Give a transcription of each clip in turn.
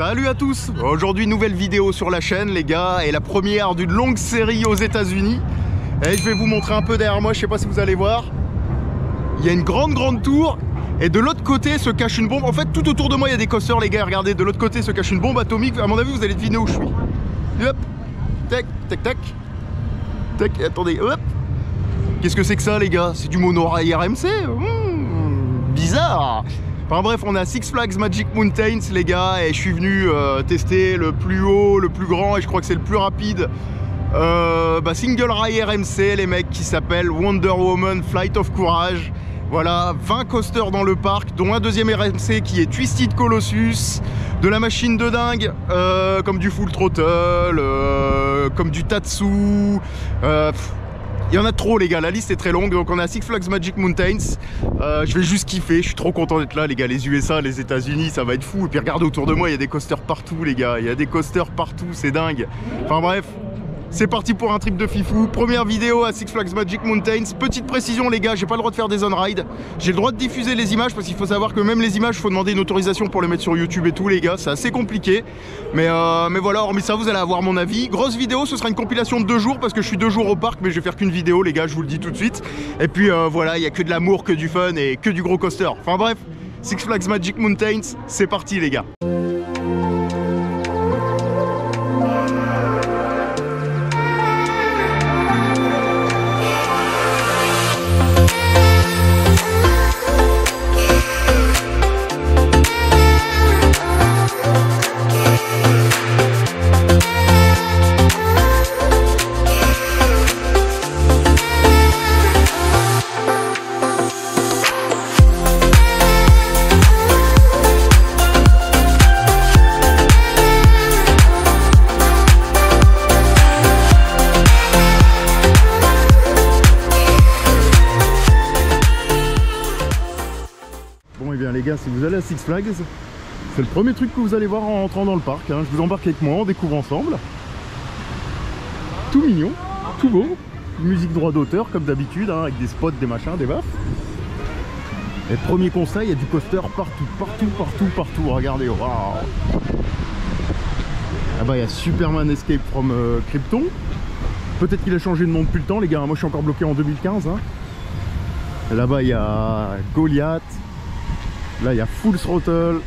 Salut à tous. Aujourd'hui nouvelle vidéo sur la chaîne les gars, et la première d'une longue série aux États-Unis. Et je vais vous montrer un peu derrière moi, je sais pas si vous allez voir. Il y a une grande tour, et de l'autre côté se cache une bombe. En fait tout autour de moi il y a des coasters les gars, regardez, de l'autre côté se cache une bombe atomique. À mon avis vous allez deviner où je suis. Hop, tac, tac, tac. Tac, attendez, hop. Qu'est-ce que c'est que ça les gars? C'est du monorail RMC. Bizarre. Enfin bref, on a Six Flags Magic Mountains les gars, et je suis venu tester le plus haut, le plus grand, et je crois que c'est le plus rapide single rail RMC les mecs, qui s'appelle Wonder Woman Flight of Courage. Voilà, 20 coasters dans le parc, dont un deuxième RMC qui est Twisted Colossus, de la machine de dingue, comme du Full Throttle, comme du Tatsu. Il y en a trop les gars, la liste est très longue. Donc on a Six Flags Magic Mountains. Je vais juste kiffer, je suis trop content d'être là les gars. Les USA, les États-Unis, ça va être fou. Et puis regardez autour de moi, il y a des coasters partout les gars. Il y a des coasters partout, c'est dingue. Enfin bref, c'est parti pour un trip de fifou. Première vidéo à Six Flags Magic Mountains. Petite précision les gars, j'ai pas le droit de faire des on-ride. J'ai le droit de diffuser les images, parce qu'il faut savoir que même les images, il faut demander une autorisation pour les mettre sur YouTube et tout les gars. C'est assez compliqué. Mais voilà, hormis ça, vous allez avoir mon avis. Grosse vidéo, ce sera une compilation de 2 jours, parce que je suis 2 jours au parc, mais je vais faire qu'une vidéo les gars, je vous le dis tout de suite. Et puis voilà, il y a que de l'amour, que du fun et que du gros coaster. Enfin bref, Six Flags Magic Mountains, c'est parti les gars. Les gars, si vous allez à Six Flags, c'est le premier truc que vous allez voir en rentrant dans le parc, hein. Je vous embarque avec moi, on découvre ensemble. Tout mignon, tout beau, musique droit d'auteur comme d'habitude, hein, avec des spots, des machins, des baffes. Et premier conseil, il y a du coaster partout, regardez, waouh. Ah bah il y a Superman Escape from Krypton. Peut-être qu'il a changé de nom depuis le temps les gars, moi je suis encore bloqué en 2015 hein. Là-bas il y a Goliath. Là il y a Full Throttle.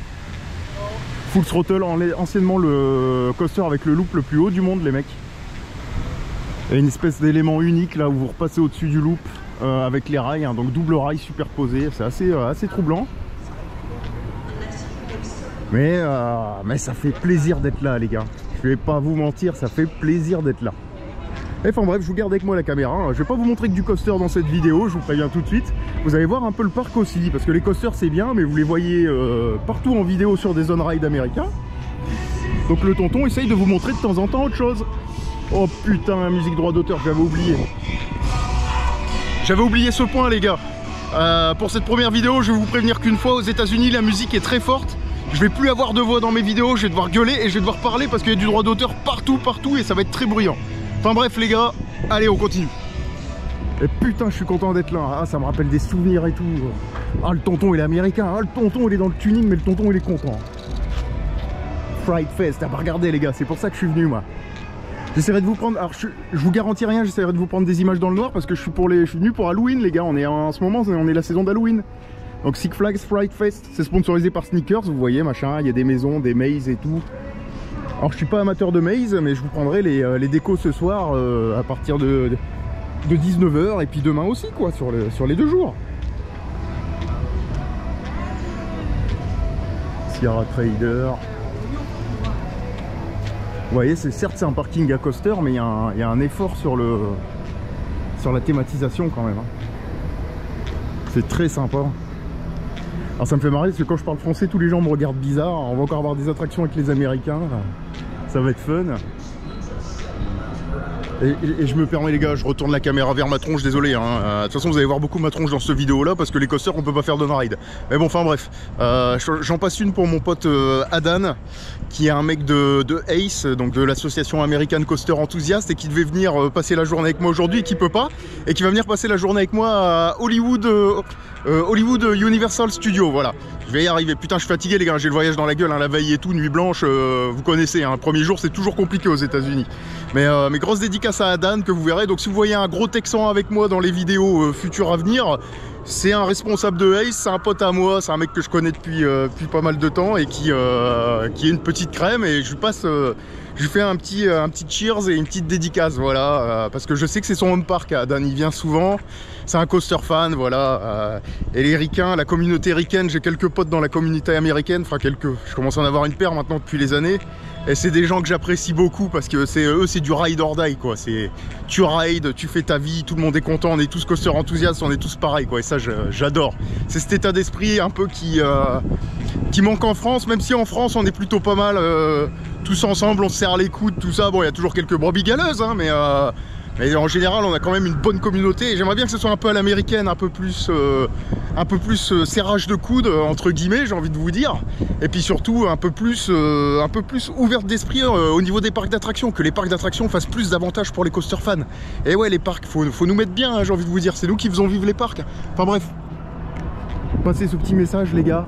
Full Throttle, anciennement le coaster avec le loop le plus haut du monde les mecs. Et une espèce d'élément unique là où vous repassez au-dessus du loop avec les rails, hein, donc double rail superposé, c'est assez troublant. Mais ça fait plaisir d'être là les gars. Je vais pas vous mentir, ça fait plaisir d'être là. Enfin bref, je vous garde avec moi la caméra. Je vais pas vous montrer que du coaster dans cette vidéo, je vous préviens tout de suite. Vous allez voir un peu le parc aussi, parce que les coasters c'est bien, mais vous les voyez partout en vidéo sur des on-ride américains. Donc le tonton essaye de vous montrer de temps en temps autre chose. Oh putain, la musique droit d'auteur, j'avais oublié. J'avais oublié ce point les gars. Pour cette première vidéo, je vais vous prévenir qu'une fois aux États-Unis la musique est très forte. Je vais plus avoir de voix dans mes vidéos, je vais devoir gueuler et je vais devoir parler parce qu'il y a du droit d'auteur partout et ça va être très bruyant. Enfin bref les gars, allez on continue. Et putain je suis content d'être là, ah, ça me rappelle des souvenirs et tout. Ah le tonton il est américain, ah le tonton il est dans le tuning, mais le tonton il est content. Fright Fest, ah bah regardez les gars, c'est pour ça que je suis venu moi. J'essaierai de vous prendre, alors je vous garantis rien, j'essaierai de vous prendre des images dans le noir parce que je suis venu pour Halloween les gars, on est en ce moment, on est la saison d'Halloween. Donc Six Flags Fright Fest, c'est sponsorisé par Sneakers, vous voyez machin, il y a des maisons, des mazes et tout. Alors je suis pas amateur de maze, mais je vous prendrai les décos ce soir à partir de 19 h et puis demain aussi quoi, sur les 2 jours. Sierra Trader. Vous voyez, certes c'est un parking à coaster, mais il y a un effort sur la thématisation quand même. Hein. C'est très sympa. Alors ça me fait marrer parce que quand je parle français, tous les gens me regardent bizarre. On va encore avoir des attractions avec les Américains. Ça va être fun. Et je me permets les gars, je retourne la caméra vers ma tronche, désolé hein. De toute façon vous allez voir beaucoup ma tronche dans cette vidéo là, parce que les coasters on peut pas faire de ride. Mais bon enfin bref, j'en passe une pour mon pote Adan, qui est un mec de ACE, donc de l'association American Coaster Enthusiast, et qui devait venir passer la journée avec moi aujourd'hui et qui peut pas, et qui va venir passer la journée avec moi à Hollywood Hollywood Universal Studios, voilà. Je vais y arriver. Putain, je suis fatigué les gars, j'ai le voyage dans la gueule, hein, la veille et tout, nuit blanche, vous connaissez, hein, le premier jour c'est toujours compliqué aux États-Unis. Mais grosse dédicace à Dan que vous verrez. Donc si vous voyez un gros Texan avec moi dans les vidéos futures à venir, c'est un responsable de Ace, c'est un pote à moi, c'est un mec que je connais depuis pas mal de temps et qui est une petite crème, et je lui passe... je lui fais un petit cheers et une petite dédicace, voilà, parce que je sais que c'est son home park, Dan, il vient souvent, c'est un coaster fan, voilà, et les ricains, la communauté ricaine, j'ai quelques potes dans la communauté américaine, enfin quelques, je commence à en avoir une paire maintenant depuis les années, et c'est des gens que j'apprécie beaucoup, parce que c'est du ride or die, quoi, c'est, tu rides, tu fais ta vie, tout le monde est content, on est tous coaster enthousiastes, on est tous pareils, quoi, et ça j'adore, c'est cet état d'esprit un peu qui manque en France, même si en France on est plutôt pas mal, tous ensemble, on se serre les coudes, tout ça. Bon, il y a toujours quelques brebis galeuses, hein, mais en général, on a quand même une bonne communauté. Et j'aimerais bien que ce soit un peu à l'américaine, un peu plus serrage de coudes, entre guillemets, j'ai envie de vous dire. Et puis surtout, un peu plus ouverte d'esprit au niveau des parcs d'attractions. Que les parcs d'attractions fassent plus d'avantages pour les coaster fans. Et ouais, les parcs, faut nous mettre bien, hein, j'ai envie de vous dire. C'est nous qui faisons vivre les parcs. Enfin bref, passez ce petit message, les gars.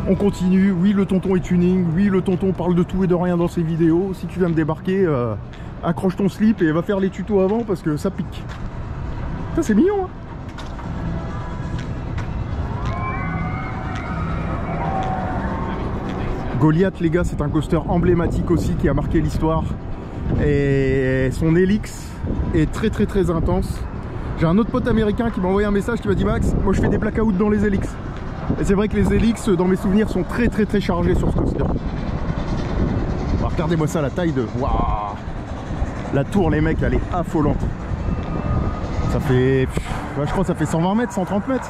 On continue, oui le tonton est tuning, oui le tonton parle de tout et de rien dans ses vidéos. Si tu viens me débarquer, accroche ton slip et va faire les tutos avant parce que ça pique. Ça c'est mignon, hein. Goliath les gars, c'est un coaster emblématique aussi qui a marqué l'histoire. Et son hélix est très intense. J'ai un autre pote américain qui m'a envoyé un message qui m'a dit Max, moi je fais des blackouts dans les hélix. Et c'est vrai que les hélix, dans mes souvenirs, sont très chargés sur ce coaster. Regardez-moi ça, la taille de... Waouh! La tour, les mecs, elle est affolante. Ça fait... je crois que ça fait 120 mètres, 130 mètres.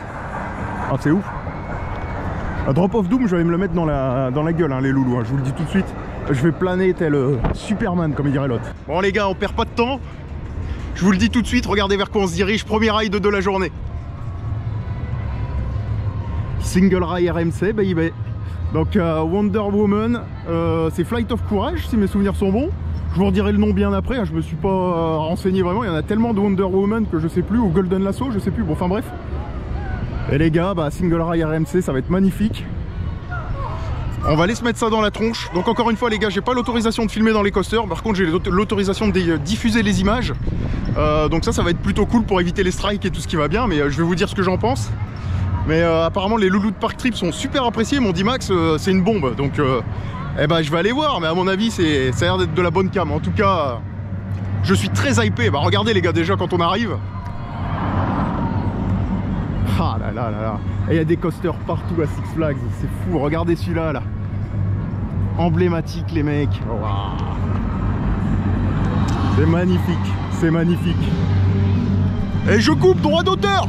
Ah, c'est ouf. Un Drop of Doom, je vais me le mettre dans la gueule, hein, les loulous. Hein, je vous le dis tout de suite. Je vais planer tel Superman, comme il dirait l'autre. Bon, les gars, on perd pas de temps. Je vous le dis tout de suite, regardez vers quoi on se dirige. Premier ride de la journée. Single Rail RMC, baby. Donc Wonder Woman, c'est Flight of Courage si mes souvenirs sont bons. Je vous redirai le nom bien après, hein, je me suis pas renseigné vraiment, il y en a tellement de Wonder Woman que je sais plus, ou Golden Lasso, je sais plus, bon enfin bref. Et les gars, Single Rail RMC, ça va être magnifique. On va aller se mettre ça dans la tronche. Donc encore une fois les gars, j'ai pas l'autorisation de filmer dans les coasters, par contre j'ai l'autorisation de diffuser les images. Donc ça va être plutôt cool pour éviter les strikes et tout ce qui va bien, mais je vais vous dire ce que j'en pense. Mais apparemment les loulous de Park Trip sont super appréciés, m'ont dit Max c'est une bombe, donc je vais aller voir, mais à mon avis ça a l'air d'être de la bonne cam. En tout cas je suis très hypé. Regardez les gars, déjà quand on arrive, ah là là là là, et il y a des coasters partout à Six Flags, c'est fou. Regardez celui-là là, emblématique les mecs. Wow. C'est magnifique, c'est magnifique. Et je coupe droit d'auteur.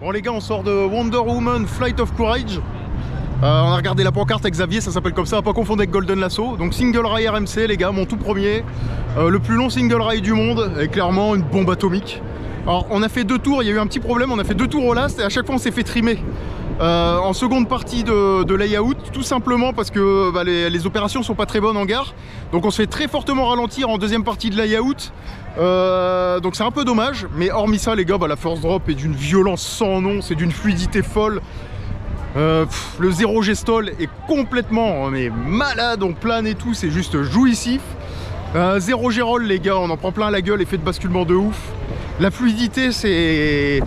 Bon les gars, on sort de Wonder Woman Flight of Courage. On a regardé la pancarte avec Xavier, ça s'appelle comme ça, à pas confondre avec Golden Lasso. Donc Single Rail RMC les gars, mon tout premier. Le plus long single rail du monde, et clairement une bombe atomique. Alors on a fait 2 tours, il y a eu un petit problème, on a fait 2 tours au last et à chaque fois on s'est fait trimer. En seconde partie de layout, tout simplement parce que les opérations sont pas très bonnes en gare. Donc on se fait très fortement ralentir en deuxième partie de layout. Donc c'est un peu dommage, mais hormis ça les gars, la force drop est d'une violence sans nom, c'est d'une fluidité folle. Le 0 G-stall est complètement malade, on plane et tout, c'est juste jouissif. 0 G-roll les gars, on en prend plein la gueule, effet de basculement de ouf. La fluidité c'est...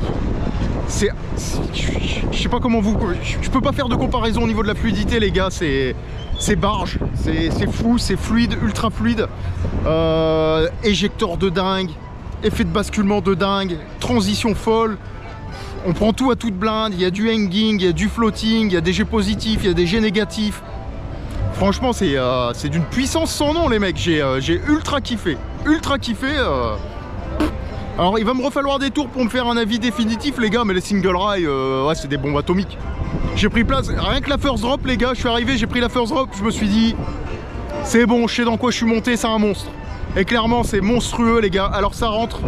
Je sais pas comment vous... Je peux pas faire de comparaison au niveau de la fluidité les gars, c'est barge, c'est fou, c'est fluide, ultra fluide. Éjecteur de dingue, effet de basculement de dingue, transition folle. On prend tout à toute blinde, il y a du hanging, il y a du floating, il y a des G positifs, il y a des G négatifs. Franchement c'est d'une puissance sans nom les mecs, j'ai ultra kiffé, Alors il va me refalloir des tours pour me faire un avis définitif les gars, mais les single rail, ouais, c'est des bombes atomiques. J'ai pris place, rien que la first drop les gars, je suis arrivé, j'ai pris la first drop, je me suis dit, c'est bon, je sais dans quoi je suis monté, c'est un monstre. Et clairement c'est monstrueux les gars, alors ça rentre,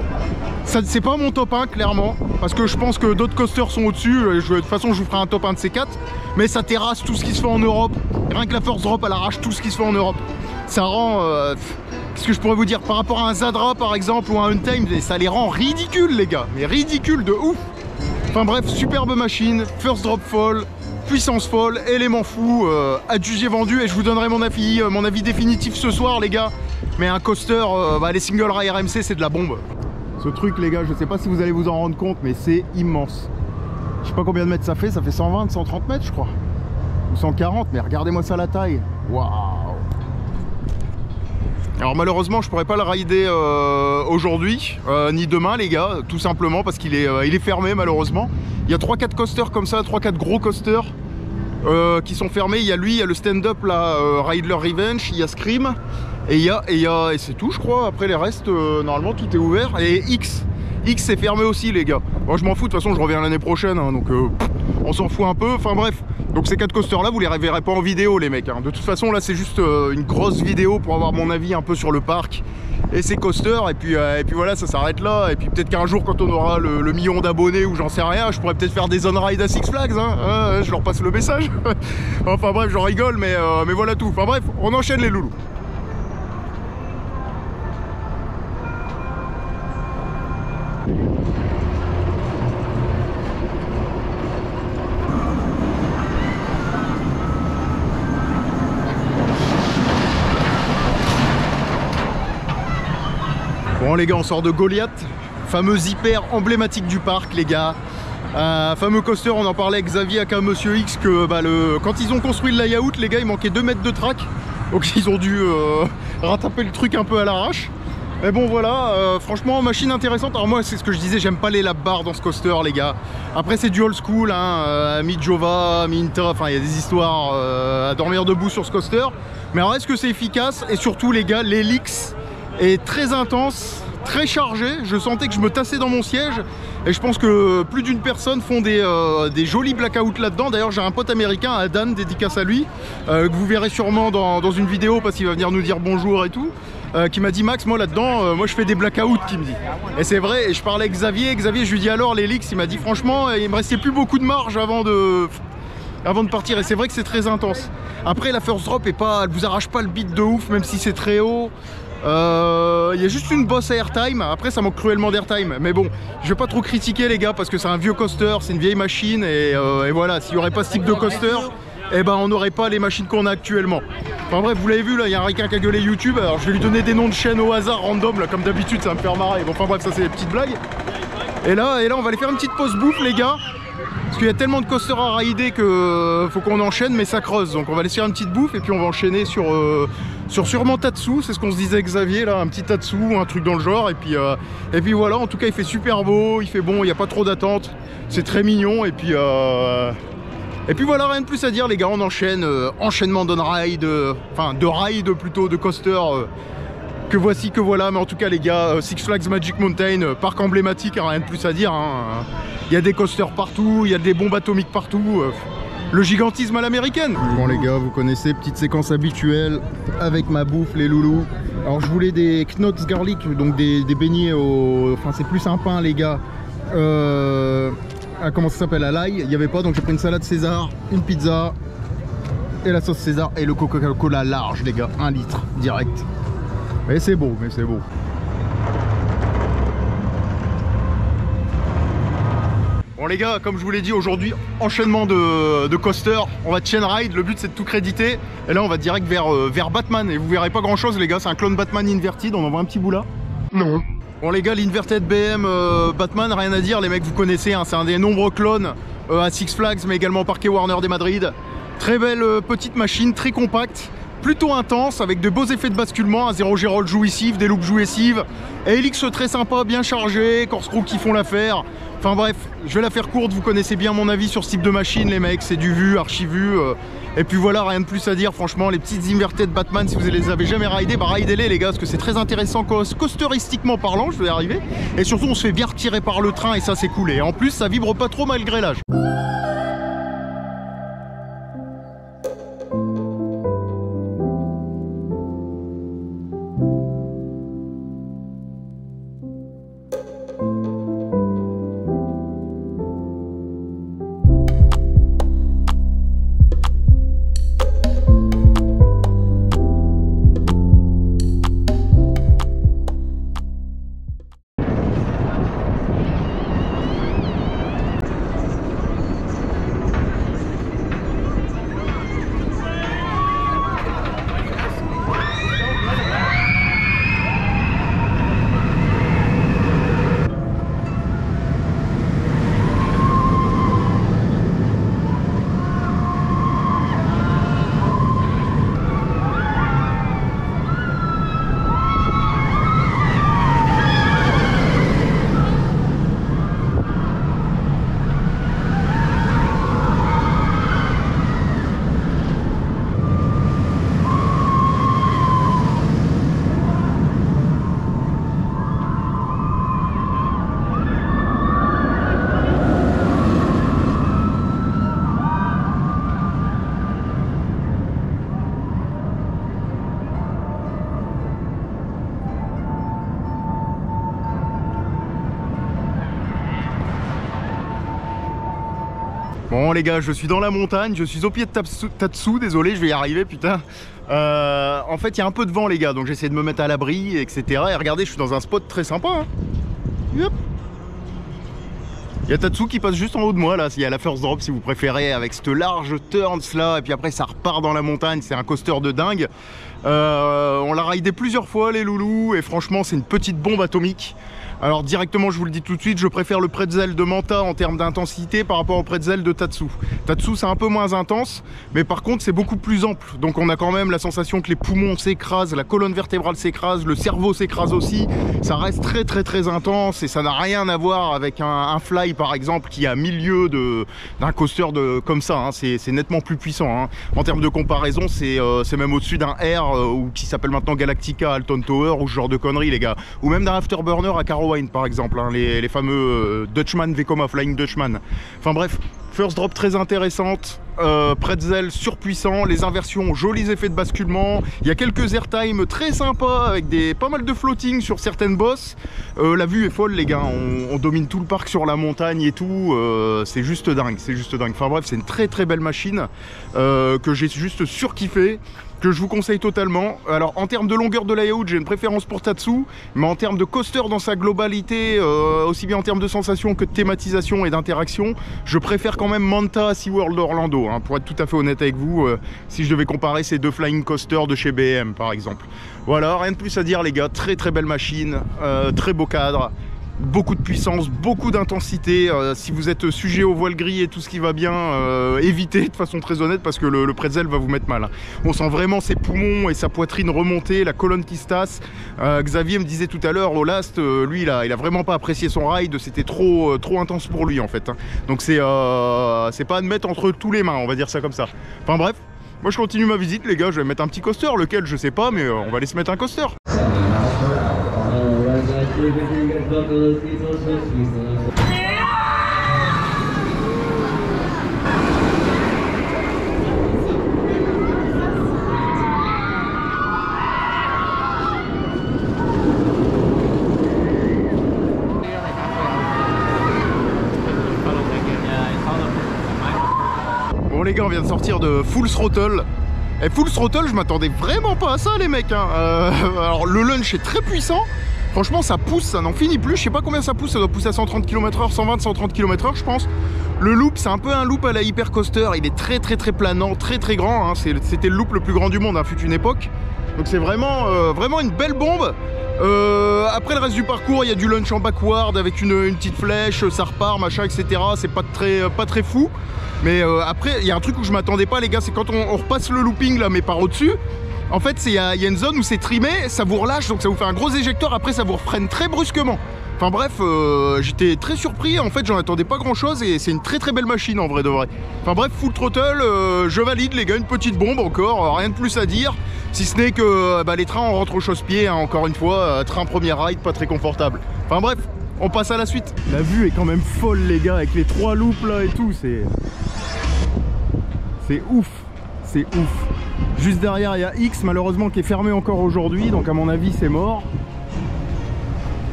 c'est pas mon top 1 clairement, parce que je pense que d'autres coasters sont au-dessus, de toute façon je vous ferai un top 1 de ces 4, mais ça terrasse tout ce qui se fait en Europe, rien que la first drop elle arrache tout ce qui se fait en Europe. Ça rend, qu'est-ce que je pourrais vous dire, par rapport à un Zadra par exemple ou à un Untamed, ça les rend ridicules les gars, mais ridicules de ouf. Enfin bref, superbe machine, first drop folle, puissance folle, élément fou, adjugé vendu, et je vous donnerai mon avis définitif ce soir les gars. Mais un coaster, les single rail RMC c'est de la bombe. Ce truc les gars, je sais pas si vous allez vous en rendre compte, mais c'est immense. Je sais pas combien de mètres ça fait 120, 130 mètres je crois. Ou 140, mais regardez-moi ça la taille. Waouh. Alors malheureusement je pourrais pas le rider aujourd'hui, ni demain les gars, tout simplement parce qu'il est fermé malheureusement. Il y a 3-4 coasters comme ça, 3-4 gros coasters qui sont fermés. Il y a lui, il y a le stand-up là, Riddler Revenge, il y a Scream, et c'est tout je crois. Après les restes, normalement tout est ouvert. Et X c'est fermé aussi les gars. Bon je m'en fous, de toute façon je reviens l'année prochaine, hein, donc on s'en fout un peu, enfin bref. Donc ces 4 coasters là vous les verrez pas en vidéo les mecs, hein. De toute façon là c'est juste une grosse vidéo pour avoir mon avis un peu sur le parc et ces coasters, et puis voilà, ça s'arrête là. Et puis peut-être qu'un jour quand on aura le million d'abonnés ou j'en sais rien, je pourrais peut-être faire des on-ride à Six Flags, hein. Je leur passe le message. Enfin bref, j'en rigole, mais voilà tout. Enfin bref, on enchaîne les loulous. Bon les gars, on sort de Goliath, fameux hyper emblématique du parc les gars. Fameux coaster, on en parlait avec Xavier aka Monsieur X, que quand ils ont construit le layout les gars, il manquait 2 mètres de track. Donc ils ont dû rattraper le truc un peu à l'arrache. Mais bon voilà, franchement machine intéressante. Alors moi c'est ce que je disais, j'aime pas les lap bars dans ce coaster les gars. Après c'est du old school, hein, mi-Jova, mi-Inta, enfin il y a des histoires à dormir debout sur ce coaster. Mais alors est-ce que c'est efficace? Et surtout les gars, l'hélice est très intense, très chargé. Je sentais que je me tassais dans mon siège, et je pense que plus d'une personne font des jolis blackouts là-dedans. D'ailleurs j'ai un pote américain, Adan, dédicace à lui, que vous verrez sûrement dans une vidéo parce qu'il va venir nous dire bonjour et tout, qui m'a dit Max, moi là-dedans, moi je fais des blackouts, qui me dit. Et c'est vrai, et je parlais avec Xavier, je lui dis alors l'Helix, il m'a dit franchement il me restait plus beaucoup de marge avant de partir, et c'est vrai que c'est très intense. Après la first drop elle vous arrache pas le beat de ouf, même si c'est très haut. Il y a juste une bosse à airtime, après ça manque cruellement d'airtime, mais bon, je vais pas trop critiquer les gars parce que c'est un vieux coaster, c'est une vieille machine, et voilà, s'il n'y aurait pas ce type de coaster, eh ben on n'aurait pas les machines qu'on a actuellement. Enfin bref, vous l'avez vu là, il y a un ricain qui a gueulé YouTube, alors je vais lui donner des noms de chaînes au hasard, random, là, comme d'habitude, ça va me faire marrer. Bon, enfin bref, ça c'est des petites blagues. Et là on va aller faire une petite pause bouffe les gars, parce qu'il y a tellement de coasters à rider que faut qu'on enchaîne, mais ça creuse. Donc on va aller se faire une petite bouffe et puis on va enchaîner sur sûrement Tatsu, c'est ce qu'on se disait avec Xavier là, un petit Tatsu, un truc dans le genre, et puis voilà. En tout cas il fait super beau, il fait bon, il n'y a pas trop d'attente, c'est très mignon, et puis voilà, rien de plus à dire les gars, on enchaîne, enchaînement d'on-ride, enfin de ride plutôt, de coaster, que voici, que voilà. Mais en tout cas les gars, Six Flags Magic Mountain, parc emblématique, hein, rien de plus à dire, hein. Il y a des coasters partout, il y a des bombes atomiques partout, le gigantisme à l'américaine. Bon les gars, vous connaissez, petite séquence habituelle avec ma bouffe les loulous. Alors je voulais des knots garlic, donc des beignets enfin c'est plus un pain les gars, comment ça s'appelle, à l'ail, il n'y avait pas, donc j'ai pris une salade César, une pizza et la sauce César et le Coca-Cola large les gars, 1 litre direct. Mais c'est beau, mais c'est beau. Bon Bon les gars, comme je vous l'ai dit aujourd'hui, enchaînement de coaster, on va chain ride, le but c'est de tout créditer. Et là on va direct vers Batman, et vous verrez pas grand chose les gars, c'est un clone Batman inverted, on en voit un petit bout là. Non. Bon les gars, l'inverted BM Batman, rien à dire, les mecs vous connaissez, hein, c'est un des nombreux clones à Six Flags, mais également au Parque Warner de Madrid. Très belle petite machine, très compacte, plutôt intense, avec de beaux effets de basculement, un 0G roll jouissif, des loops jouissives, et Helix très sympa, bien chargé, corkscrew qui font l'affaire. Enfin bref, je vais la faire courte, vous connaissez bien mon avis sur ce type de machine les mecs, c'est du vu, archi vu. Et puis voilà, rien de plus à dire, franchement, les petites inverted Batman, si vous les avez jamais ridées, bah ridez-les les gars, parce que c'est très intéressant coasteristiquement parlant, je vais y arriver. Et surtout, on se fait bien retirer par le train et ça c'est cool. Et en plus, ça vibre pas trop malgré l'âge. Bon les gars, je suis dans la montagne, je suis au pied de Tatsu, désolé, je vais y arriver putain. En fait il y a un peu de vent les gars, donc j'essaie de me mettre à l'abri, etc. Et regardez, je suis dans un spot très sympa. Hein. Yep. Il y a Tatsu qui passe juste en haut de moi là, il y a la first drop si vous préférez, avec cette large turns là, et puis après ça repart dans la montagne, c'est un coaster de dingue. On l'a ridé plusieurs fois les loulous, et franchement c'est une petite bombe atomique. Alors directement, je vous le dis tout de suite, je préfère le pretzel de Manta en termes d'intensité par rapport au pretzel de Tatsu. Tatsu c'est un peu moins intense, mais par contre c'est beaucoup plus ample. Donc on a quand même la sensation que les poumons s'écrasent, la colonne vertébrale s'écrase, le cerveau s'écrase aussi. Ça reste très intense et ça n'a rien à voir avec un fly par exemple qui est à milieu d'un coaster comme ça. Hein. C'est nettement plus puissant. Hein. En termes de comparaison, c'est même au-dessus d'un Air qui s'appelle maintenant Galactica Alton Tower ou ce genre de conneries les gars. Ou même d'un Afterburner à Carowine par exemple, hein, les fameux Dutchman Vekoma Flying Dutchman. Enfin bref, first drop très intéressante, pretzel surpuissant, les inversions, jolis effets de basculement. Il y a quelques airtime très sympas avec pas mal de floating sur certaines bosses. La vue est folle les gars, on domine tout le parc sur la montagne et tout, c'est juste dingue, c'est juste dingue. Enfin bref, c'est une très belle machine que j'ai juste surkiffé, que je vous conseille totalement. Alors en termes de longueur de layout, j'ai une préférence pour Tatsu, mais en termes de coaster dans sa globalité, aussi bien en termes de sensations que de thématisation et d'interaction, je préfère quand même Manta à SeaWorld Orlando, hein, pour être tout à fait honnête avec vous, si je devais comparer ces deux flying coasters de chez BM par exemple. Voilà, rien de plus à dire les gars, très belle machine, très beau cadre. Beaucoup de puissance, beaucoup d'intensité. Si vous êtes sujet au voile gris et tout ce qui va bien, évitez de façon très honnête parce que le pretzel va vous mettre mal. On sent vraiment ses poumons et sa poitrine remonter, la colonne qui se tasse. Xavier me disait tout à l'heure au last, lui il a vraiment pas apprécié son ride, c'était trop intense pour lui en fait. Hein. Donc c'est pas à mettre entre tous les mains, on va dire ça comme ça. Enfin bref, moi je continue ma visite les gars, je vais mettre un petit coaster, lequel je sais pas, mais on va aller se mettre un coaster. Bon les gars, on vient de sortir de Full Throttle. Et Full Throttle, je m'attendais vraiment pas à ça les mecs. Hein. Alors le lunch est très puissant. Franchement ça pousse, ça n'en finit plus, je sais pas combien ça pousse, ça doit pousser à 130 km/h, 120, 130 km/h je pense. Le loop c'est un peu un loop à la Hypercoaster, il est très planant, très grand, hein. C'était le loop le plus grand du monde, hein, fut une époque. Donc c'est vraiment, vraiment une belle bombe. Après le reste du parcours, il y a du launch en backward avec une petite flèche, ça repart, machin, etc. C'est pas très fou. Mais après, il y a un truc où je m'attendais pas les gars, c'est quand on repasse le looping là, mais par au-dessus. En fait, il y a une zone où c'est trimé, ça vous relâche, donc ça vous fait un gros éjecteur, après ça vous refreine très brusquement. Enfin bref, j'étais très surpris, en fait j'en attendais pas grand chose et c'est une très belle machine en vrai de vrai. Enfin bref, full throttle, je valide les gars, une petite bombe encore, rien de plus à dire. Si ce n'est que les trains on rentre au chausse-pied, hein, encore une fois, train premier ride, pas très confortable. Enfin bref, on passe à la suite. La vue est quand même folle les gars, avec les 3 loops là et tout, c'est ouf, c'est ouf. Juste derrière il y a X malheureusement qui est fermé encore aujourd'hui, donc à mon avis c'est mort.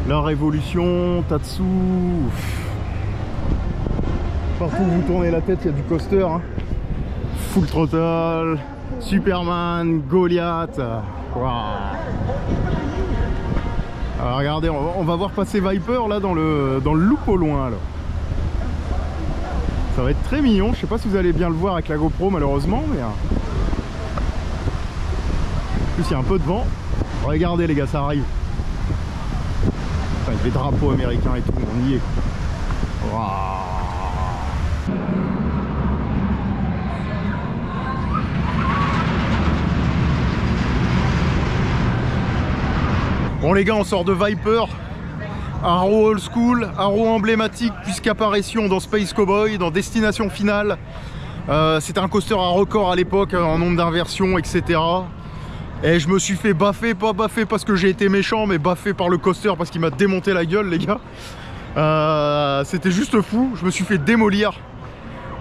La Révolution, Tatsu, partout où vous tournez la tête il y a du coaster, hein. Full Throttle, Superman, Goliath. Wow. Alors regardez, on va voir passer Viper là dans le loop au loin là. Ça va être très mignon, je sais pas si vous allez bien le voir avec la GoPro malheureusement, mais en plus il y a un peu de vent. Regardez les gars, ça arrive. Enfin, les drapeaux américains et tout, on y est. Wow. Bon les gars, on sort de Viper, Arrow Old School, Arrow emblématique puisqu'apparition dans Space Cowboy, dans Destination Finale. C'était un coaster à record à l'époque en nombre d'inversions, etc. Et je me suis fait baffer, pas baffer parce que j'ai été méchant, mais baffer par le coaster parce qu'il m'a démonté la gueule les gars. C'était juste fou, je me suis fait démolir.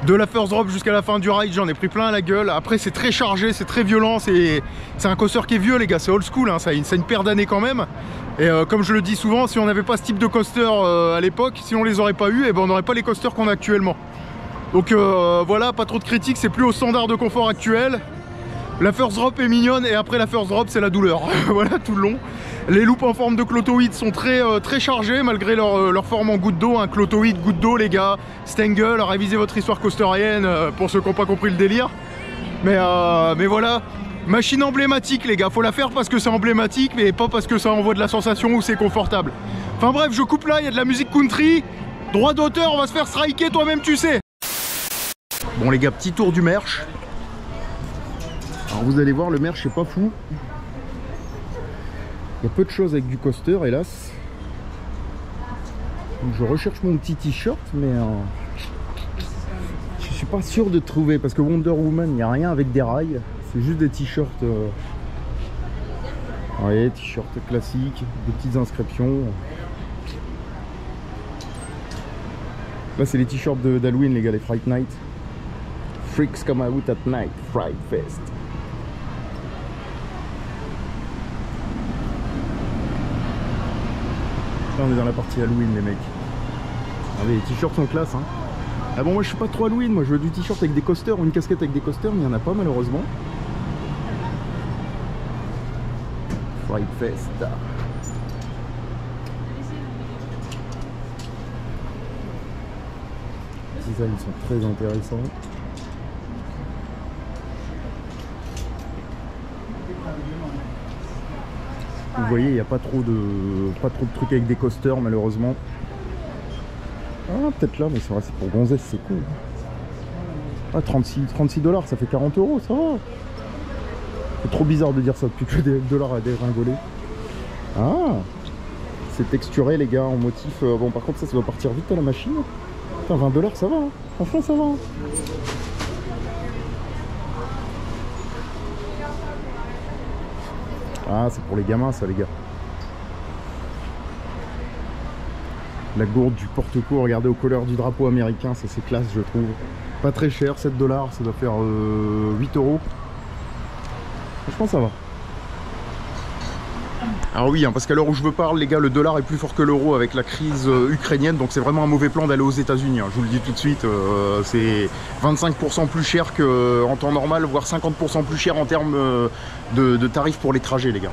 De la first drop jusqu'à la fin du ride, j'en ai pris plein la gueule. Après c'est très chargé, c'est très violent, c'est un coaster qui est vieux les gars, c'est old school, hein, ça a une paire d'années quand même. Et comme je le dis souvent, si on n'avait pas ce type de coaster à l'époque, si on les aurait pas eu, et ben on n'aurait pas les coasters qu'on a actuellement. Donc voilà, pas trop de critiques, c'est plus au standard de confort actuel. La first drop est mignonne et après la first drop c'est la douleur. Voilà tout le long. Les loops en forme de clotoïde sont très chargés malgré leur forme en goutte d'eau. Un clotoïde, goutte d'eau les gars. Stengel, révisez votre histoire coasterienne pour ceux qui n'ont pas compris le délire. Mais voilà, machine emblématique les gars. Faut la faire parce que c'est emblématique mais pas parce que ça envoie de la sensation ou c'est confortable. Enfin bref, je coupe là, il y a de la musique country. Droit d'auteur, on va se faire striker toi-même tu sais. Bon les gars, petit tour du merch. Alors vous allez voir, le merch est pas fou. Il y a peu de choses avec du coaster, hélas. Donc je recherche mon petit t-shirt, mais je suis pas sûr de trouver parce que Wonder Woman, il n'y a rien avec des rails. C'est juste des t-shirts. Ouais, t-shirts classiques, des petites inscriptions. Là, c'est les t-shirts d'Halloween, les gars, les Fright Night. Freaks come out at night, Fright Fest. Là, on est dans la partie Halloween, les mecs. Ah, mais les t-shirts sont classe, hein. Ah bon, moi je suis pas trop Halloween, moi je veux du t-shirt avec des coasters ou une casquette avec des coasters, mais il n'y en a pas malheureusement. Fright Fest. Les designs sont très intéressants. Vous voyez, il n'y a pas trop de trucs avec des coasters malheureusement. Ah, peut-être là, mais c'est vrai, c'est pour gonzesse, c'est cool. Ah, 36 $, ça fait 40 €, ça va. C'est trop bizarre de dire ça depuis que des dollars à dégringoler. Ah, c'est texturé les gars en motif. Bon, par contre, ça doit partir vite à la machine. Putain, 20 $, ça va, hein. Franchement, ça va. Hein. Ah, c'est pour les gamins, ça, les gars. La gourde du porte-cou, regardez aux couleurs du drapeau américain, ça c'est classe, je trouve. Pas très cher, 7 $, ça doit faire 8 €. Franchement, ça va. Alors oui, hein, parce qu'à l'heure où je vous parle, les gars, le dollar est plus fort que l'euro avec la crise ukrainienne, donc c'est vraiment un mauvais plan d'aller aux États-Unis. Hein, je vous le dis tout de suite, c'est 25% plus cher qu'en temps normal, voire 50% plus cher en termes de tarifs pour les trajets, les gars.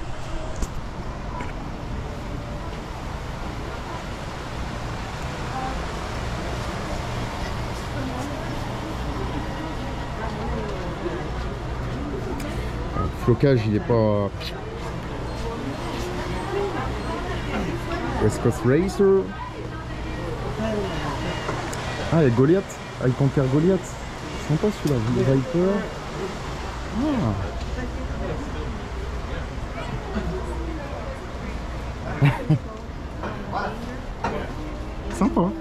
flocage il est pas... West Coast Racer. Ah, il y a Goliath. Ah, il conquiert Goliath. Sympa celui-là, Viper. Ah. Sympa. Oh,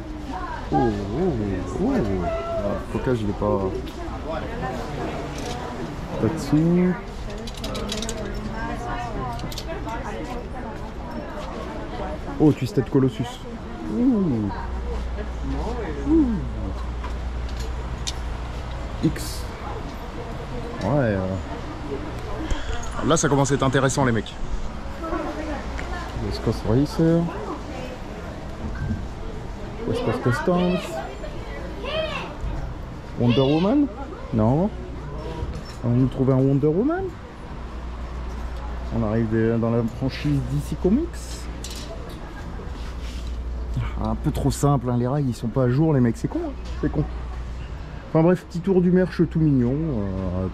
oh, oh. Ah, le flocage il est pas... Pas dessus. Oh, Twisted Colossus. Ouh. Ouh. X. Ouais. Là, ça commence à être intéressant, les mecs. West Coast Racer. West Coast Customs. Wonder Woman? Non. On va nous trouver un Wonder Woman. On arrive dans la franchise DC Comics. Un peu trop simple, hein. Les rails ils sont pas à jour, les mecs, c'est con, hein. C'est con. Enfin bref, petit tour du merch tout mignon,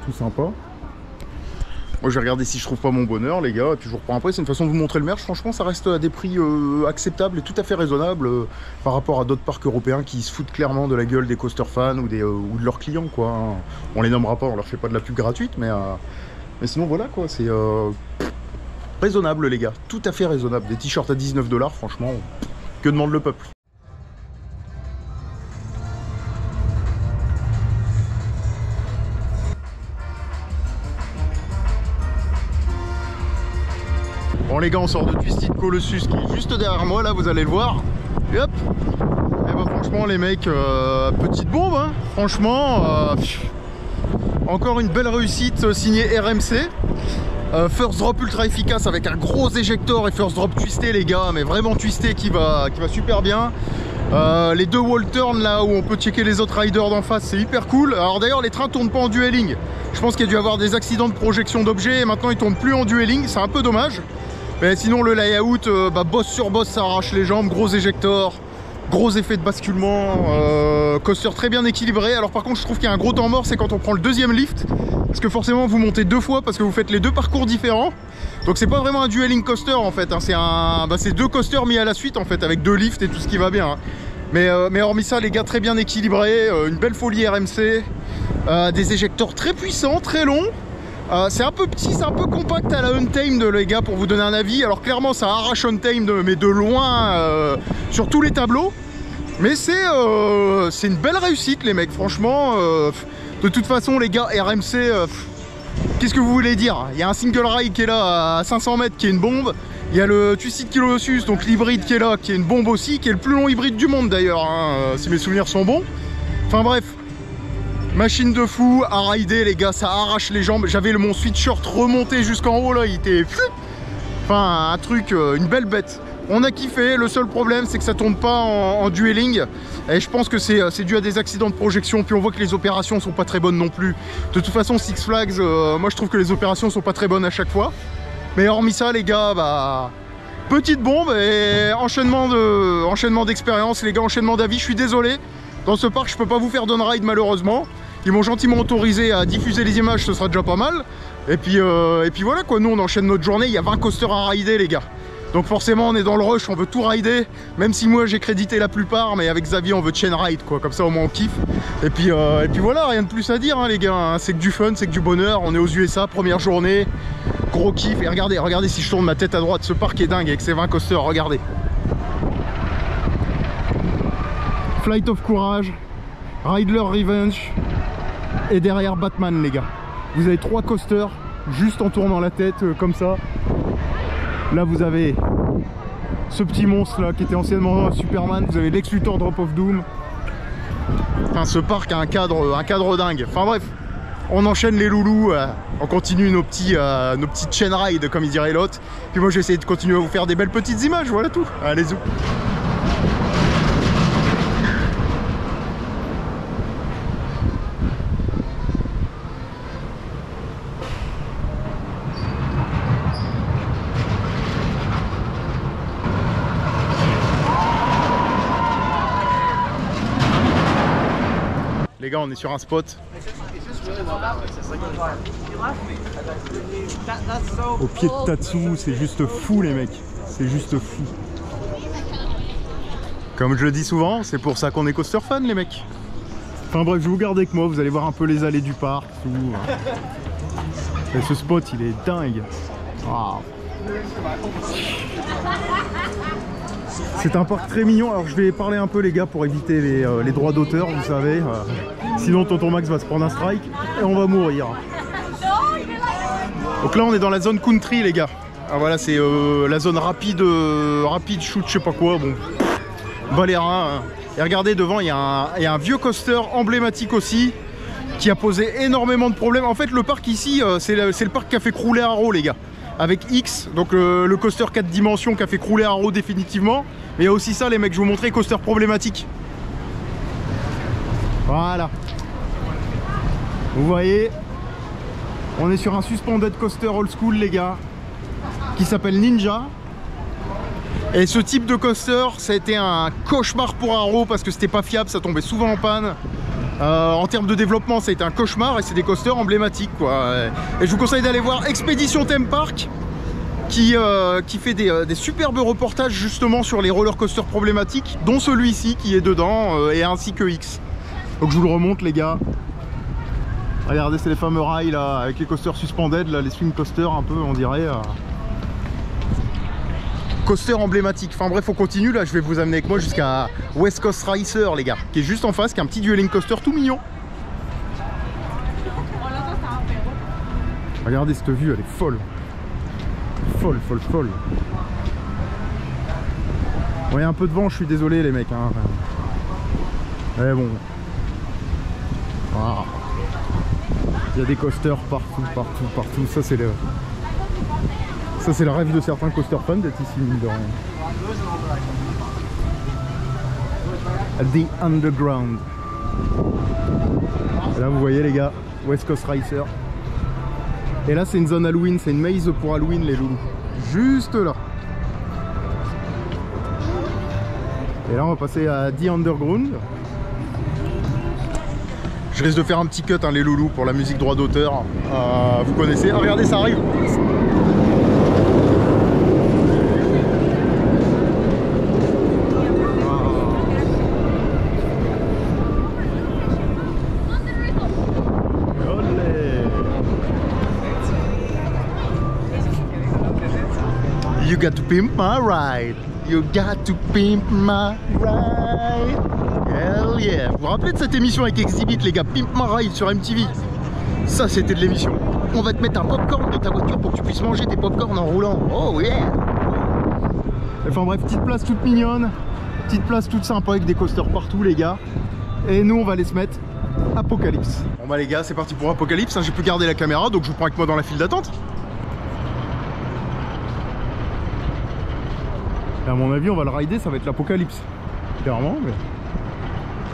tout sympa. Moi je vais regarder si je trouve pas mon bonheur, les gars, et puis je vous reprends après. C'est une façon de vous montrer le merch. Franchement, ça reste à des prix acceptables et tout à fait raisonnables par rapport à d'autres parcs européens qui se foutent clairement de la gueule des coaster fans ou de leurs clients, quoi, hein. On les nommera pas, on leur fait pas de la pub gratuite, mais sinon voilà, quoi, c'est raisonnable, les gars, tout à fait raisonnable. Des t-shirts à 19 $, franchement, que demande le peuple? Bon les gars, on sort de Twisted Colossus qui est juste derrière moi, là vous allez le voir. Et hop. Et bah franchement les mecs, petite bombe, hein. Franchement, encore une belle réussite signée RMC. First drop ultra efficace avec un gros éjector et first drop twisté, les gars, mais vraiment twisté, qui va super bien. Les deux wall turns là où on peut checker les autres riders d'en face, c'est hyper cool. Alors d'ailleurs les trains tournent pas en dueling. Je pense qu'il y a dû avoir des accidents de projection d'objets et maintenant ils tournent plus en dueling, c'est un peu dommage. Mais sinon le layout, boss sur boss, ça arrache les jambes, gros éjector, gros effet de basculement, coaster très bien équilibré. Alors par contre je trouve qu'il y a un gros temps mort, c'est quand on prend le deuxième lift, parce que forcément vous montez deux fois parce que vous faites les deux parcours différents. Donc c'est pas vraiment un dueling coaster en fait, hein. C'est deux coasters mis à la suite en fait, avec deux lifts et tout ce qui va bien, hein. Mais hormis ça, les gars, très bien équilibrés, une belle folie RMC, des éjecteurs très puissants, très longs. C'est un peu petit, c'est un peu compact à la Untamed, les gars, pour vous donner un avis. Alors clairement ça arrache Untamed, mais de loin, sur tous les tableaux. Mais c'est une belle réussite, les mecs, franchement. De toute façon les gars, RMC, qu'est-ce que vous voulez dire? Il y a un single ride qui est là à 500 mètres qui est une bombe. Il y a le Twisted Colossus, donc l'hybride qui est là, qui est une bombe aussi, qui est le plus long hybride du monde d'ailleurs, hein, si mes souvenirs sont bons. Enfin bref, machine de fou à rider, les gars, ça arrache les jambes. J'avais mon sweatshirt remonté jusqu'en haut là, il était... Enfin un truc, une belle bête. On a kiffé, le seul problème c'est que ça tourne pas en dueling. Et je pense que c'est dû à des accidents de projection. Puis on voit que les opérations sont pas très bonnes non plus. De toute façon Six Flags, moi je trouve que les opérations sont pas très bonnes à chaque fois. Mais hormis ça les gars, petite bombe et enchaînement d'expérience, les gars, enchaînement d'avis. Je suis désolé, dans ce parc je peux pas vous faire d'on-ride malheureusement. Ils m'ont gentiment autorisé à diffuser les images, ce sera déjà pas mal. Et puis voilà quoi, nous on enchaîne notre journée, il y a 20 coasters à rider les gars. Donc forcément on est dans le rush, on veut tout rider. Même si moi j'ai crédité la plupart, mais avec Xavier on veut chain ride quoi, comme ça au moins on kiffe. Et puis voilà, rien de plus à dire hein, les gars, hein. C'est que du fun, c'est que du bonheur. On est aux USA, première journée, gros kiff. Et regardez si je tourne ma tête à droite, ce parc est dingue avec ses 20 coasters, regardez. Flight of Courage, Riddler Revenge et derrière Batman les gars. Vous avez 3 coasters juste en tournant la tête comme ça. Là vous avez ce petit monstre là qui était anciennement Superman, vous avez Lex Luthor Drop of Doom. Enfin ce parc a un cadre dingue. Enfin bref, on enchaîne les loulous, on continue nos petites chain rides comme il dirait l'autre. Puis moi j'ai essayé de continuer à vous faire des belles petites images, voilà tout. Allez zou. Les gars, on est sur un spot Au pied de Tatsu, c'est juste fou les mecs, c'est juste fou. Comme je le dis souvent, c'est pour ça qu'on est coaster fan les mecs. Enfin bref, je vais vous garder avec moi, vous allez voir un peu les allées du parc, tout. Et ce spot, il est dingue. Wow. C'est un parc très mignon. Alors je vais parler un peu les gars pour éviter les droits d'auteur, vous savez. Sinon tonton Max va se prendre un strike et on va mourir. Donc là on est dans la zone country les gars. Ah, voilà, c'est la zone rapide shoot, je sais pas quoi. Bon, Valérin. Hein. Et regardez devant, il y a un vieux coaster emblématique aussi qui a posé énormément de problèmes. En fait le parc ici, c'est le parc qui a fait crouler Arrow les gars. Avec X, donc le coaster 4 dimensions qui a fait crouler Arrow définitivement. Mais il y a aussi ça les mecs, je vous montrer coaster problématique. Voilà. Vous voyez, on est sur un suspended coaster old school les gars, qui s'appelle Ninja. Et ce type de coaster, ça a été un cauchemar pour Arrow parce que c'était pas fiable, ça tombait souvent en panne. En termes de développement, ça a été un cauchemar et c'est des coasters emblématiques quoi. Et je vous conseille d'aller voir Expédition Theme Park qui fait des superbes reportages justement sur les roller coasters problématiques, dont celui-ci qui est dedans et ainsi que X. Donc je vous le remonte les gars. Regardez, c'est les fameux rails là avec les coasters suspended, là, les swing coasters un peu on dirait. Coaster emblématique. Enfin bref, on continue là, je vais vous amener avec moi jusqu'à West Coast Racer les gars, qui est juste en face, qui est un petit dueling coaster tout mignon. Regardez cette vue, elle est folle. Folle, folle, folle. Bon, il y a un peu de vent, je suis désolé les mecs. Hein. Mais bon. Voilà. Il y a des coasters partout, partout, partout. Ça c'est le... Ça c'est le rêve de certains coaster fans d'être ici dans The Underground. Et là vous voyez les gars, West Coast Racer. Et là c'est une zone Halloween, c'est une maze pour Halloween les loulous. Juste là. Et là on va passer à The Underground. Je risque de faire un petit cut hein, les loulous pour la musique droit d'auteur. Vous connaissez, ah, regardez ça arrive. You got to pimp my ride. You got to pimp my ride. Hell yeah. Vous vous rappelez de cette émission avec Exhibit les gars, Pimp My Ride sur MTV? Ça c'était de l'émission. On va te mettre un popcorn dans ta voiture pour que tu puisses manger tes popcorns en roulant. Oh yeah. Enfin bref, petite place toute mignonne. Petite place toute sympa avec des coasters partout les gars. Et nous on va aller se mettre Apocalypse. Bon bah les gars, c'est parti pour Apocalypse. J'ai pu garder la caméra donc je vous prends avec moi dans la file d'attente. Et à mon avis, on va le rider, ça va être l'Apocalypse. Clairement, mais...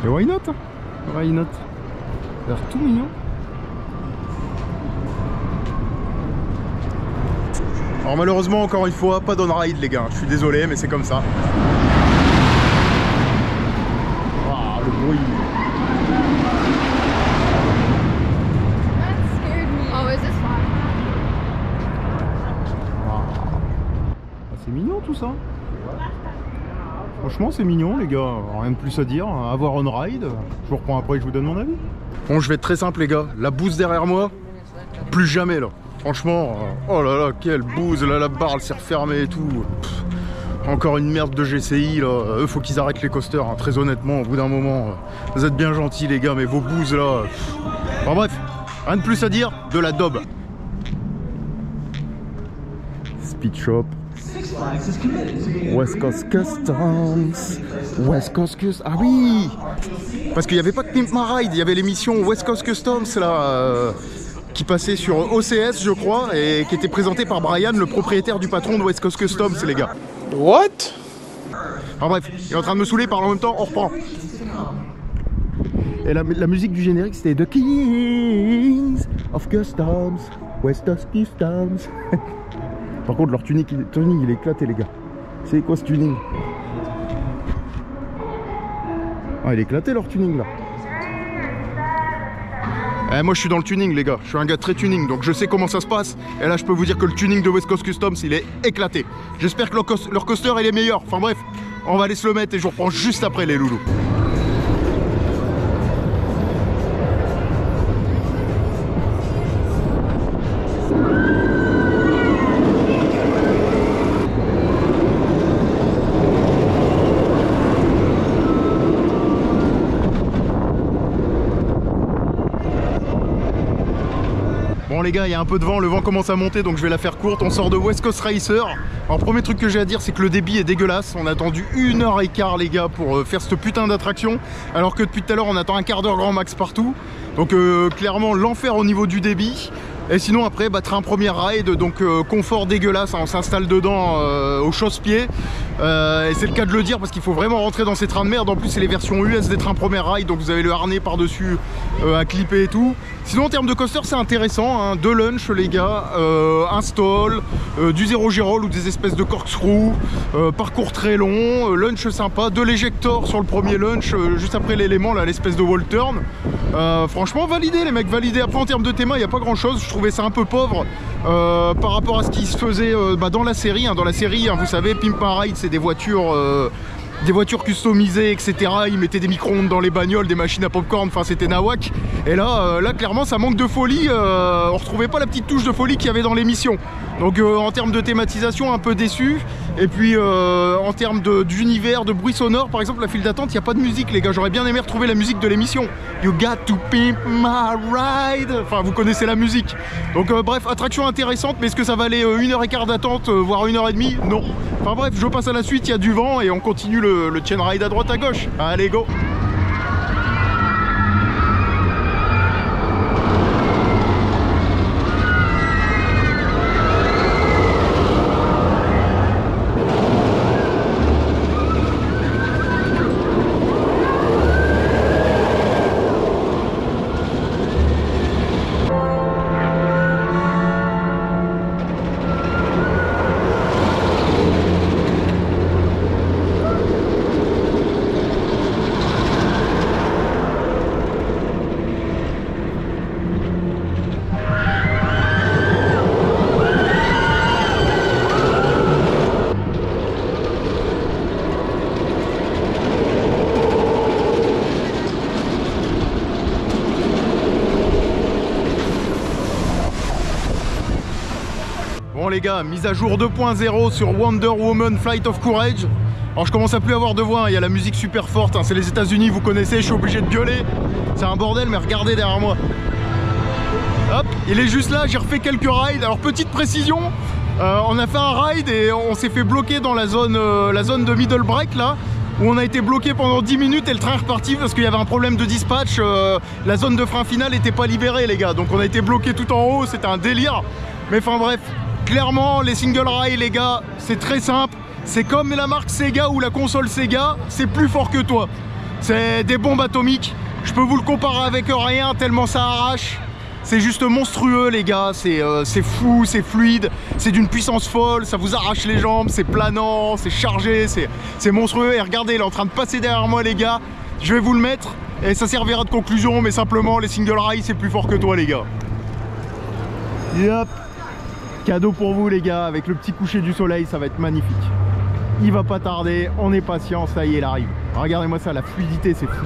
Et why not? Why not? Ça a l'air tout mignon. Alors malheureusement, encore une fois, pas d'on-ride les gars. Je suis désolé, mais c'est comme ça. Ah, le bruit. C'est mignon tout ça. Franchement c'est mignon les gars, rien de plus à dire, avoir on ride, je vous reprends après et je vous donne mon avis. Bon je vais être très simple les gars, la bouse derrière moi, plus jamais là. Franchement, oh là là, quelle bouse, là la barre elle s'est refermée et tout. Pff, encore une merde de GCI là, eux faut qu'ils arrêtent les coasters, hein. Très honnêtement au bout d'un moment. Vous êtes bien gentils les gars mais vos bouses là. Enfin bref, rien de plus à dire, de la daube. Speed Shop. West Coast Customs. West Coast Customs. Ah oui. Parce qu'il n'y avait pas que Pimp My Ride, il y avait l'émission West Coast Customs là, qui passait sur OCS je crois, et qui était présentée par Brian, le propriétaire du patron de West Coast Customs les gars. What? Enfin bref, il est en train de me saouler, par en même temps, on reprend. Et la musique du générique c'était The Kings of Customs, West Coast Customs. Par contre leur tuning il est éclaté les gars. C'est quoi ce tuning? Ah il est éclaté leur tuning là. Moi je suis dans le tuning les gars, je suis un gars très tuning, donc je sais comment ça se passe. Et là je peux vous dire que le tuning de West Coast Customs il est éclaté. J'espère que leur coaster il est meilleur. Enfin bref, on va aller se le mettre et je vous reprends juste après les loulous. Bon les gars, il y a un peu de vent, le vent commence à monter donc je vais la faire courte. On sort de West Coast Racer. Alors premier truc que j'ai à dire c'est que le débit est dégueulasse. On a attendu 1h15 les gars pour faire cette putain d'attraction. Alors que depuis tout à l'heure on attend un quart d'heure grand max partout. Donc clairement l'enfer au niveau du débit. Et sinon après train premier ride, donc confort dégueulasse, hein, on s'installe dedans au chausse-pied. Et c'est le cas de le dire parce qu'il faut vraiment rentrer dans ces trains de merde. En plus c'est les versions US des trains premier ride, donc vous avez le harnais par dessus à clipper et tout. Sinon en termes de coaster c'est intéressant, hein, de lunch les gars, un stall, du zéro gyrole ou des espèces de corkscrew, parcours très long, lunch sympa, de l'éjector sur le premier lunch, juste après l'élément là, l'espèce de wall turn. Franchement validé les mecs, validé. Après en termes de théma il n'y a pas grand chose, je trouvais ça un peu pauvre par rapport à ce qui se faisait dans la série. Hein. Dans la série, hein, vous savez, Pimp My Ride c'est des voitures customisées, etc. Ils mettaient des micro-ondes dans les bagnoles, des machines à popcorn, enfin c'était nawak. Et là, clairement ça manque de folie, on retrouvait pas la petite touche de folie qu'il y avait dans l'émission. Donc en termes de thématisation, un peu déçu. Et puis en termes d'univers, de bruit sonore, par exemple la file d'attente, il n'y a pas de musique les gars. J'aurais bien aimé retrouver la musique de l'émission. You got to pimp my ride. Enfin vous connaissez la musique. Donc bref, attraction intéressante, mais est-ce que ça valait 1h15 d'attente, voire 1h30? Non. Enfin bref, je passe à la suite, il y a du vent et on continue le chain ride à droite à gauche. Allez go. Bon les gars, mise à jour 2.0 sur Wonder Woman Flight of Courage. Alors je commence à plus avoir de voix, hein. Il y a la musique super forte, hein. C'est les États-Unis, vous connaissez, je suis obligé de gueuler. C'est un bordel, mais regardez derrière moi. Hop, il est juste là, j'ai refait quelques rides. Alors petite précision, on a fait un ride et on s'est fait bloquer dans la zone de middle break là, où on a été bloqué pendant 10 minutes et le train est reparti parce qu'il y avait un problème de dispatch. La zone de frein final n'était pas libérée les gars, donc on a été bloqué tout en haut, c'était un délire. Mais enfin bref, clairement les single rail les gars, c'est très simple. C'est comme la marque Sega ou la console Sega, c'est plus fort que toi. C'est des bombes atomiques, je peux vous le comparer avec rien tellement ça arrache. C'est juste monstrueux les gars, c'est fou, c'est fluide, c'est d'une puissance folle, ça vous arrache les jambes, c'est planant, c'est chargé, c'est monstrueux. Et regardez, il est en train de passer derrière moi les gars, je vais vous le mettre et ça servira de conclusion, mais simplement les single rail c'est plus fort que toi les gars. Yep. Cadeau pour vous les gars, avec le petit coucher du soleil, ça va être magnifique. Il va pas tarder, on est patient, ça y est, il arrive. Regardez-moi ça, la fluidité, c'est fou.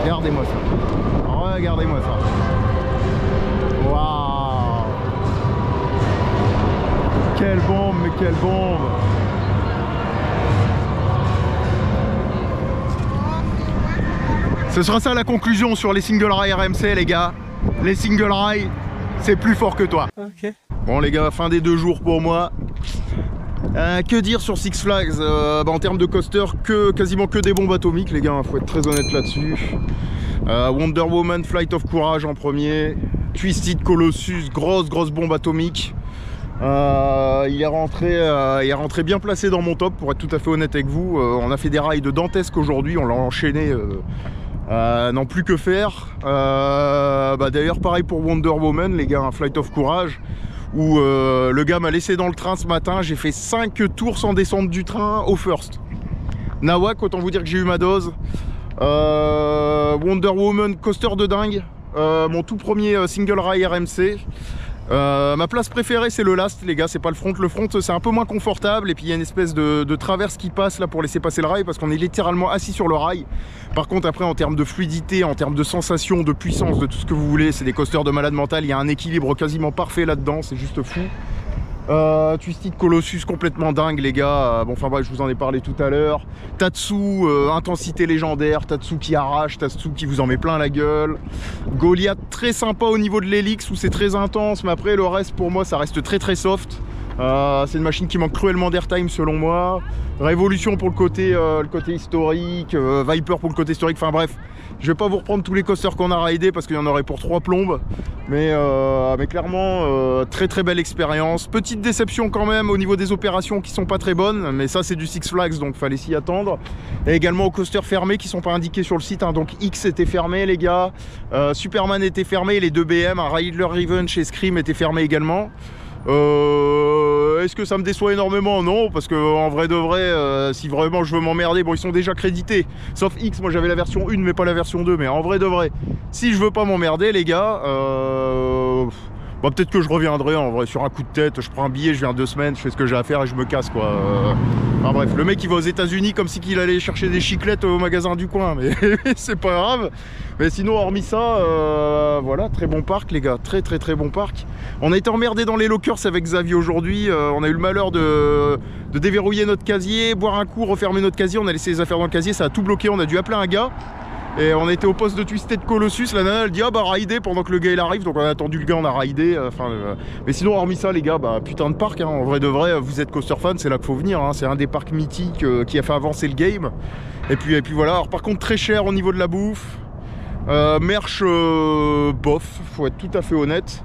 Regardez-moi ça. Regardez-moi ça. Waouh. Quelle bombe, mais quelle bombe. Ce sera ça la conclusion sur les single rail RMC les gars. Les single rail, c'est plus fort que toi. Okay. Bon les gars, fin des 2 jours pour moi. Que dire sur Six Flags, en termes de coaster, quasiment que des bombes atomiques les gars, faut être très honnête là-dessus. Wonder Woman Flight of Courage en premier, Twisted Colossus, grosse bombe atomique. Il est rentré bien placé dans mon top pour être tout à fait honnête avec vous. On a fait des rides dantesques aujourd'hui, on l'a enchaîné, n'en plus que faire. D'ailleurs pareil pour Wonder Woman les gars, un Flight of Courage où le gars m'a laissé dans le train ce matin, j'ai fait 5 tours sans descendre du train au first. Nawak, autant vous dire que j'ai eu ma dose. Wonder Woman, coaster de dingue. Mon tout premier single rail RMC. Ma place préférée c'est le last les gars, c'est pas le front. Le front c'est un peu moins confortable et puis il y a une espèce de traverse qui passe là pour laisser passer le rail parce qu'on est littéralement assis sur le rail. Par contre après en termes de fluidité, en termes de sensation, de puissance, de tout ce que vous voulez, c'est des coasters de malade mental. Il y a un équilibre quasiment parfait là-dedans, c'est juste fou. Twisted Colossus complètement dingue les gars, bon enfin bref je vous en ai parlé tout à l'heure. Tatsu, intensité légendaire, Tatsu qui arrache, Tatsu qui vous en met plein la gueule. Goliath très sympa au niveau de l'hélix où c'est très intense, mais après le reste pour moi ça reste très soft. C'est une machine qui manque cruellement d'airtime selon moi. Révolution pour le côté historique, Viper pour le côté historique, enfin bref. Je vais pas vous reprendre tous les coasters qu'on a raidés parce qu'il y en aurait pour 3 plombes. Mais clairement, très belle expérience. Petite déception quand même au niveau des opérations qui sont pas très bonnes. Mais ça c'est du Six Flags donc fallait s'y attendre. Et également aux coasters fermés qui sont pas indiqués sur le site. Hein. Donc X était fermé les gars. Superman était fermé. Les 2 BM, un Riddler Revenge et Scream étaient fermés également. Est-ce que ça me déçoit énormément? Non, parce que en vrai de vrai, si vraiment je veux m'emmerder, bon ils sont déjà crédités. Sauf X, moi j'avais la version 1 mais pas la version 2. Mais en vrai de vrai, si je veux pas m'emmerder les gars, bah, peut-être que je reviendrai en vrai sur un coup de tête. Je prends un billet, je viens 2 semaines, je fais ce que j'ai à faire et je me casse quoi. Enfin bref, le mec il va aux États-Unis comme si qu'il allait chercher des chiclettes au magasin du coin, mais c'est pas grave. Mais sinon, hormis ça, voilà, très bon parc les gars, très bon parc. On a été emmerdé dans les lockers avec Xavier aujourd'hui. On a eu le malheur de déverrouiller notre casier, boire un coup, refermer notre casier. On a laissé les affaires dans le casier, ça a tout bloqué. On a dû appeler un gars. Et on était au poste de Twisted Colossus, la nana elle dit ah bah rider pendant que le gars il arrive, donc on a attendu le gars, on a ridé, mais sinon hormis ça les gars, bah putain de parc, hein, en vrai de vrai, vous êtes coaster fan, c'est là qu'il faut venir, hein, c'est un des parcs mythiques qui a fait avancer le game, et puis voilà, alors par contre très cher au niveau de la bouffe, merch bof, faut être tout à fait honnête.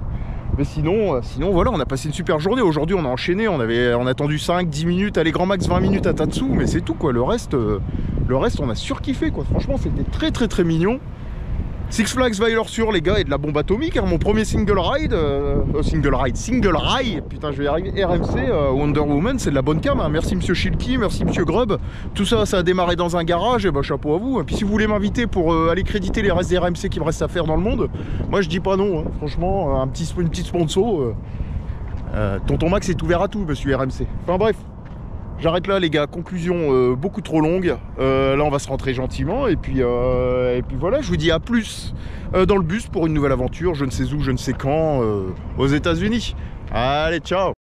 Mais sinon voilà, on a passé une super journée. Aujourd'hui on a enchaîné, on a attendu 5-10 minutes, allez grand max 20 minutes à Tatsu, mais c'est tout quoi, le reste on a surkiffé quoi, franchement c'était très mignon. Six Flags Valor-Sûre les gars, et de la bombe atomique, hein, mon premier single ride, putain je vais y arriver, RMC, Wonder Woman, c'est de la bonne cam, hein. Merci monsieur Shilky, merci monsieur Grubb, tout ça ça a démarré dans un garage, et bah chapeau à vous, et puis si vous voulez m'inviter pour aller créditer les restes des RMC qui me restent à faire dans le monde, moi je dis pas non, hein. Franchement, une petite sponsor, Tonton Max est ouvert à tout monsieur RMC, enfin bref. J'arrête là les gars, conclusion beaucoup trop longue, là on va se rentrer gentiment et puis voilà, je vous dis à plus dans le bus pour une nouvelle aventure, je ne sais où, je ne sais quand, aux États-Unis. Allez, ciao.